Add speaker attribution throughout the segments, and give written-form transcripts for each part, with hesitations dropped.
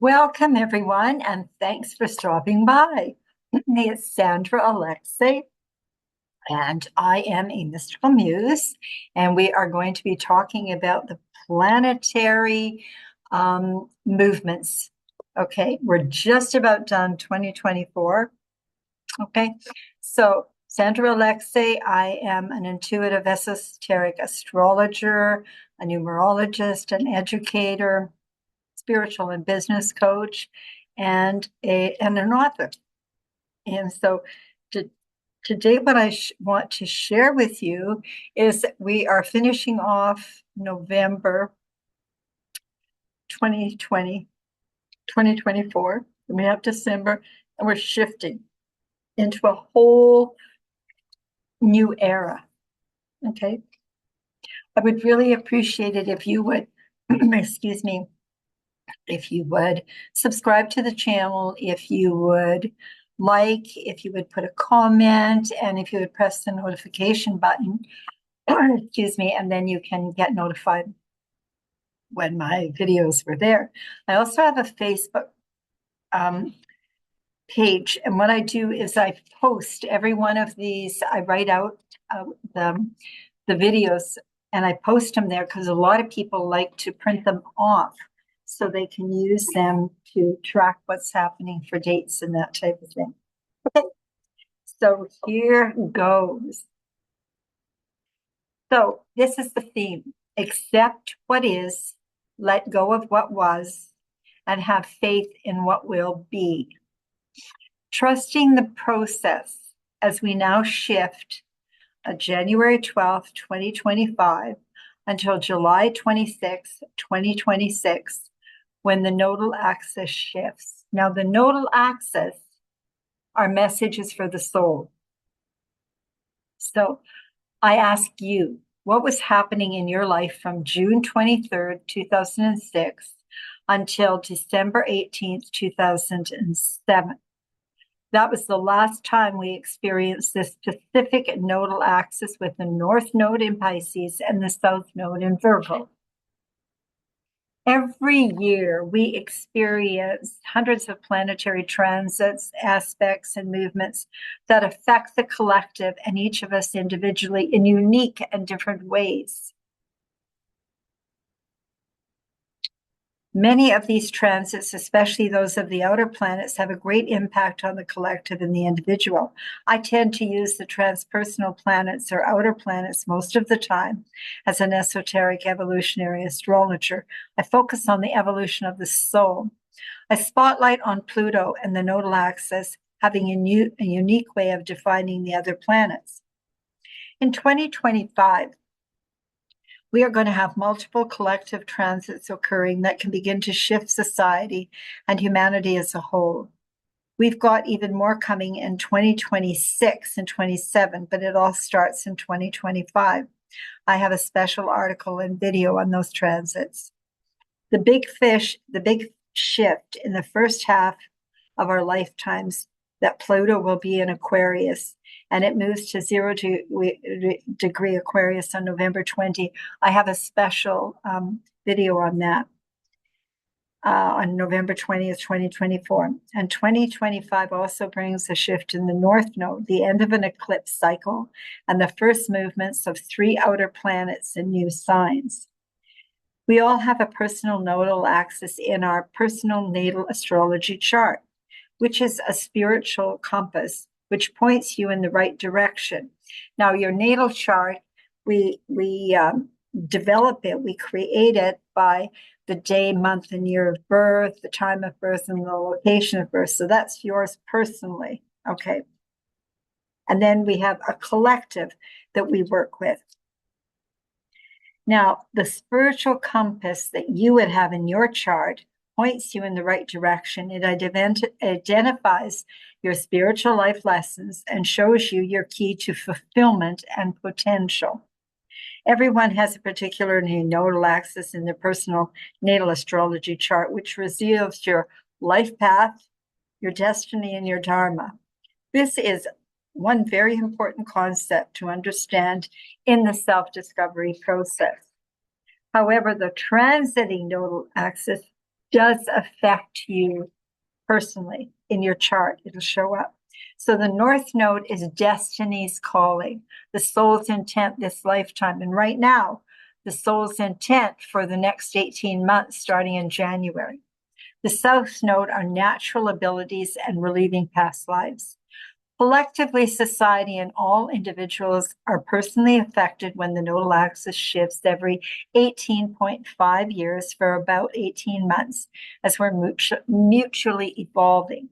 Speaker 1: Welcome, everyone, and thanks for stopping by. It's Sandra Alexei, and I am a mystical muse, and we are going to be talking about the planetary movements. Okay, we're just about done 2024. Okay, so Sandra Alexei, I am an intuitive esoteric astrologer, a numerologist, an educator, spiritual and business coach, and an author. And so today what I want to share with you is that we are finishing off November 2020, 2024, and we have December, and we're shifting into a whole new era. Okay. I would really appreciate it if you would, excuse me, if you would subscribe to the channel, if you would if you would put a comment, and if you would press the notification button, excuse me, and then you can get notified when my videos were there. I also have a Facebook page, and what I do is I post every one of these. I write out the videos and I post them there because a lot of people like to print them off so they can use them to track what's happening for dates and that type of thing. Okay, so here goes. So this is the theme: accept what is, let go of what was, and have faith in what will be. Trusting the process as we now shift January 12th, 2025 until July 26th, 2026, when the nodal axis shifts. Now, the nodal axis are messages for the soul. So I ask you, what was happening in your life from June 23rd, 2006 until December 18th, 2007? That was the last time we experienced this specific nodal axis with the North Node in Pisces and the South Node in Virgo. Every year we experience hundreds of planetary transits, aspects, and movements that affect the collective and each of us individually in unique and different ways. Many of these transits, especially those of the outer planets, have a great impact on the collective and the individual. I tend to use the transpersonal planets or outer planets most of the time as an esoteric evolutionary astrologer. I focus on the evolution of the soul. I spotlight on Pluto and the nodal axis, having a unique way of defining the other planets. In 2025, we are going to have multiple collective transits occurring that can begin to shift society and humanity as a whole. We've got even more coming in 2026 and 27, but it all starts in 2025. I have a special article and video on those transits. The big shift in the first half of our lifetimes, that Pluto will be in Aquarius, and it moves to 0 degree Aquarius on November 20. I have a special video on that on November 20th, 2024. And 2025 also brings a shift in the North Node, the end of an eclipse cycle, and the first movements of 3 outer planets and new signs. We all have a personal nodal axis in our personal natal astrology chart, which is a spiritual compass which points you in the right direction. Now, your natal chart, we develop it, we create it by the day, month, and year of birth, the time of birth, and the location of birth. So that's yours personally, okay? And then we have a collective that we work with. Now, the spiritual compass that you would have in your chart points you in the right direction. It identifies your spiritual life lessons and shows you your key to fulfillment and potential. Everyone has a particular nodal axis in their personal natal astrology chart, which reveals your life path, your destiny, and your dharma. This is one very important concept to understand in the self-discovery process. However, the transiting nodal axis does affect you personally in your chart. It'll show up. So the North Node is destiny's calling, the soul's intent this lifetime. And right now, the soul's intent for the next 18 months, starting in January. The South Node are natural abilities and relieving past lives. Collectively, society and all individuals are personally affected when the nodal axis shifts every 18.5 years for about 18 months as we're mutually evolving.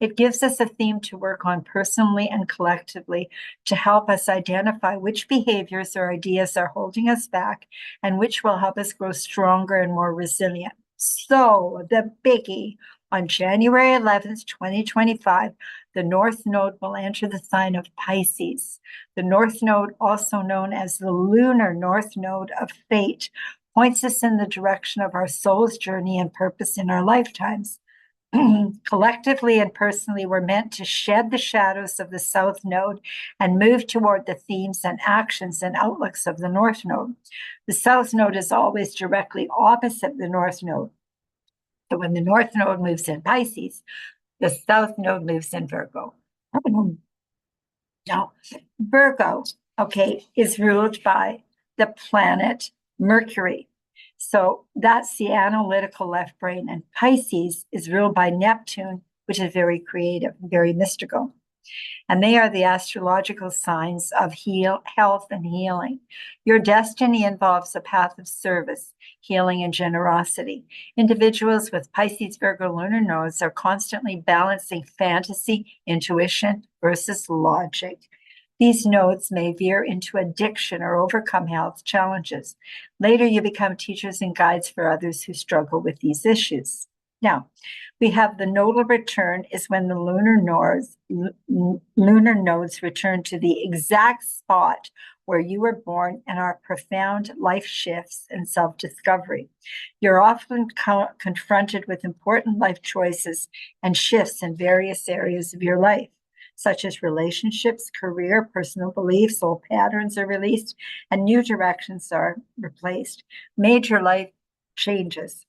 Speaker 1: It gives us a theme to work on personally and collectively to help us identify which behaviors or ideas are holding us back and which will help us grow stronger and more resilient. So, the biggie, on January 11th, 2025, the North Node will enter the sign of Pisces. The North Node, also known as the lunar North Node of fate, points us in the direction of our soul's journey and purpose in our lifetimes. Collectively and personally, we're meant to shed the shadows of the South Node and move toward the themes and actions and outlooks of the North Node. The South Node is always directly opposite the North Node. So when the North Node moves in Pisces, the South Node moves in Virgo. Now, Virgo, okay, is ruled by the planet Mercury. So that's the analytical left brain. And Pisces is ruled by Neptune, which is very creative, very mystical. And they are the astrological signs of health and healing. Your destiny involves a path of service, healing, and generosity. Individuals with Pisces Virgo lunar nodes are constantly balancing fantasy, intuition versus logic. These nodes may veer into addiction or overcome health challenges. Later, you become teachers and guides for others who struggle with these issues. Now, we have the nodal return is when the lunar nodes return to the exact spot where you were born and are profound life shifts and self-discovery. You're often confronted with important life choices and shifts in various areas of your life, such as relationships, career, personal beliefs. Old patterns are released and new directions are replaced. Major life changes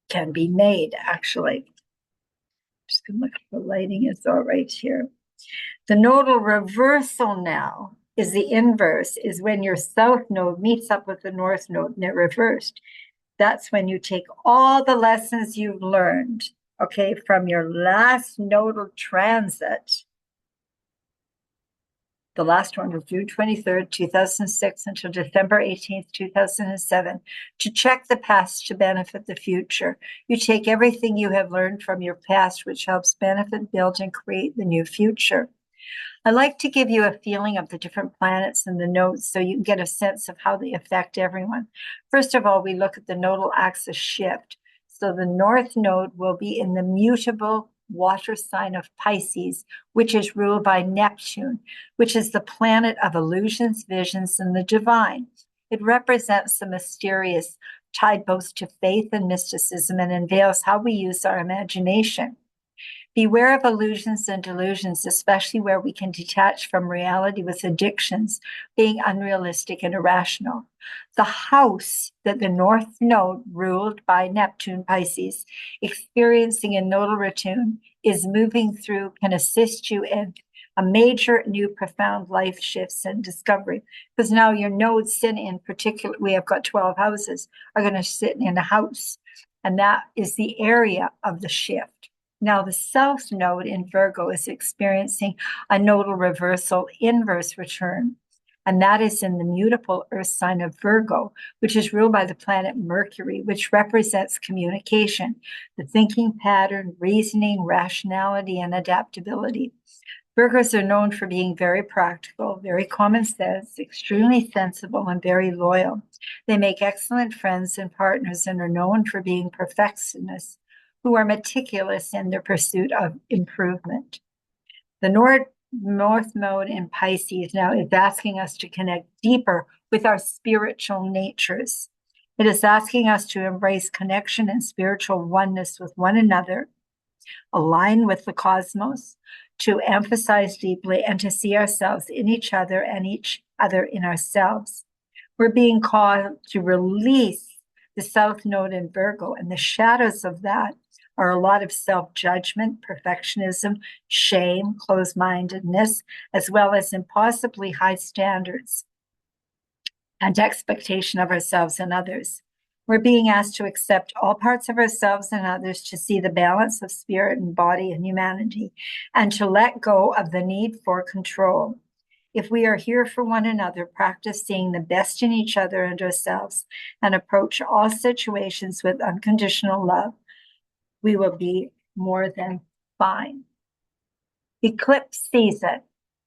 Speaker 1: can be made, actually. Just gonna look if the lighting is all right here. The nodal reversal now is the inverse, is when your South Node meets up with the North Node and it reversed. That's when you take all the lessons you've learned, okay, from your last nodal transit. The last one was June 23rd, 2006 until December 18th, 2007, to check the past to benefit the future. You take everything you have learned from your past, which helps benefit, build, and create the new future. I like to give you a feeling of the different planets and the nodes so you can get a sense of how they affect everyone. First of all, we look at the nodal axis shift. So the North Node will be in the mutable water sign of Pisces, which is ruled by Neptune, which is the planet of illusions, visions, and the divine. It represents the mysterious, tied both to faith and mysticism, and unveils how we use our imagination. Beware of illusions and delusions, especially where we can detach from reality with addictions, being unrealistic and irrational. The house that the North Node, ruled by Neptune Pisces, experiencing a nodal return, is moving through, can assist you in a major new profound life shifts and discovery. Because now your nodes sit in particular, we have got 12 houses, are going to sit in a house. And that is the area of the shift. Now, the South Node in Virgo is experiencing a nodal reversal inverse return, and that is in the mutable Earth sign of Virgo, which is ruled by the planet Mercury, which represents communication, the thinking pattern, reasoning, rationality, and adaptability. Virgos are known for being very practical, very common sense, extremely sensible, and very loyal. They make excellent friends and partners and are known for being perfectionists who are meticulous in their pursuit of improvement. The North Node in Pisces now is asking us to connect deeper with our spiritual natures. It is asking us to embrace connection and spiritual oneness with one another, align with the cosmos, to emphasize deeply, and to see ourselves in each other and each other in ourselves. We're being called to release the South Node in Virgo, and the shadows of that are a lot of self-judgment, perfectionism, shame, closed-mindedness, as well as impossibly high standards and expectation of ourselves and others. We're being asked to accept all parts of ourselves and others, to see the balance of spirit and body and humanity, and to let go of the need for control. If we are here for one another, practice seeing the best in each other and ourselves, and approach all situations with unconditional love, we will be more than fine. Eclipse season.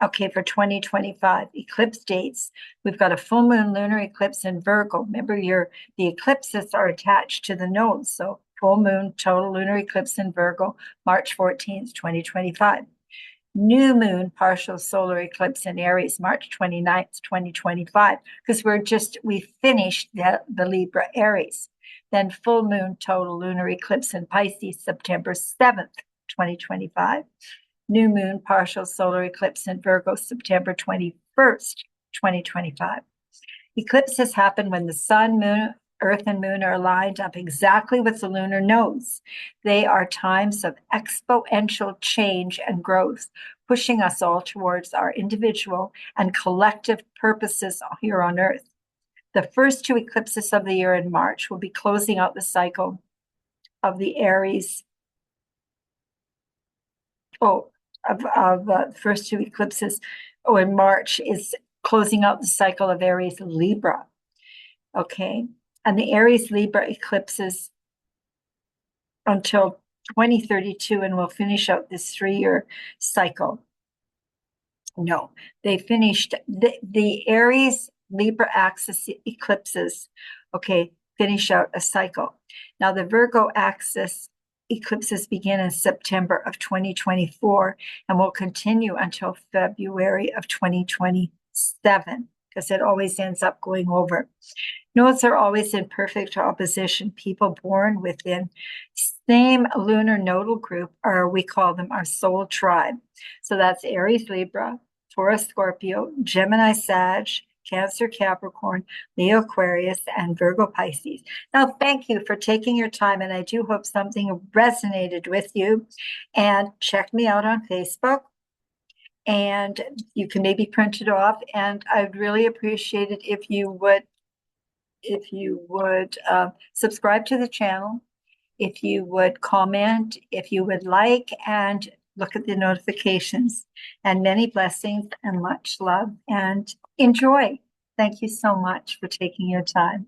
Speaker 1: Okay, for 2025, eclipse dates. We've got a full moon lunar eclipse in Virgo. Remember, the eclipses are attached to the nodes. So full moon total lunar eclipse in Virgo, March 14th, 2025. New moon partial solar eclipse in Aries, March 29th, 2025, because we finished the Libra Aries. Then full moon total lunar eclipse in Pisces, September 7th, 2025. New moon partial solar eclipse in Virgo, September 21st, 2025. Eclipses happen when the sun, moon, earth, and moon are lined up exactly with the lunar nodes. They are times of exponential change and growth, pushing us all towards our individual and collective purposes here on Earth. The first two eclipses of the year in March will be closing out the cycle of the Aries. The first two eclipses in March is closing out the cycle of Aries Libra. Okay. And the Aries Libra eclipses until 2032, and we'll finish out this 3-year cycle. No, they finished the Aries Libra axis eclipses, okay, finish out a cycle. Now the Virgo axis eclipses begin in September of 2024 and will continue until February of 2027, because it always ends up going over. Nodes are always in perfect opposition. People born within same lunar nodal group we call them our soul tribe. So that's Aries Libra, Taurus Scorpio, Gemini Sag, Cancer Capricorn, Leo Aquarius, and Virgo Pisces. Now, thank you for taking your time, and I do hope something resonated with you. And check me out on Facebook, and you can maybe print it off. And I'd really appreciate it if you would subscribe to the channel, if you would comment, if you would like, and look at the notifications. And many blessings and much love, and enjoy. Thank you so much for taking your time.